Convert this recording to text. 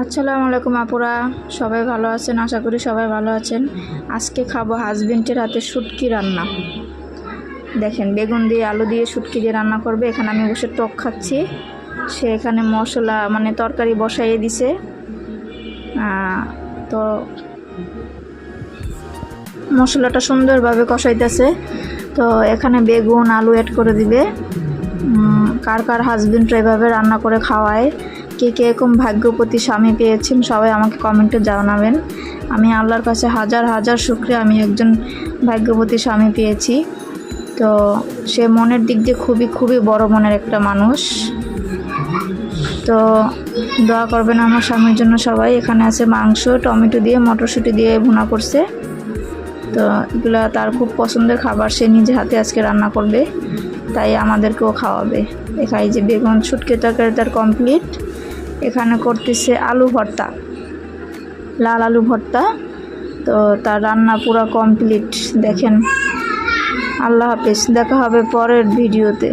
আসসালামু আলাইকুম আপুরা, সবাই ভালো আছেন? আশা করি সবাই ভালো আছেন। আজকে খাবো হাজবেন্ডের হাতে শুটকি রান্না। দেখেন, বেগুন দিয়ে আলু দিয়ে শুটকি দিয়ে রান্না করবে। এখানে আমি বসে টক খাচ্ছি, সে এখানে মশলা তরকারি বসাইয়ে দিছে। তো মশলাটা সুন্দরভাবে কষাইতেছে। তো এখানে বেগুন আলু অ্যাড করে দিবে। কার কার হাজবেন্ডরা এভাবে রান্না করে খাওয়ায়, কে কে এরকম ভাগ্যবতী স্বামী পেয়েছেন, সবাই আমাকে কমেন্টে জানাবেন। আমি আল্লাহর কাছে হাজার হাজার শুকরিয়া, আমি একজন ভাগ্যবতী স্বামী পেয়েছি। তো সে মনের দিক দিয়ে খুবই খুবই বড় মনের একটা মানুষ। তো দোয়া করবেন আমার স্বামীর জন্য সবাই। এখানে আছে মাংস, টমেটো দিয়ে মটরশুঁটি দিয়ে ভুনা করছে। তো এগুলো তার খুব পছন্দের খাবার, সে নিজে হাতে আজকে রান্না করবে, তাই আমাদেরকেও খাওয়াবে। এখানে যে বেগুন শুটকি তরকারি তার কমপ্লিট। এখানে করতেছে আলু ভর্তা, লাল আলু ভর্তা। তো তার রান্না পুরো কমপ্লিট। দেখেন, আল্লাহ হাফেজ, দেখা হবে পরের ভিডিওতে।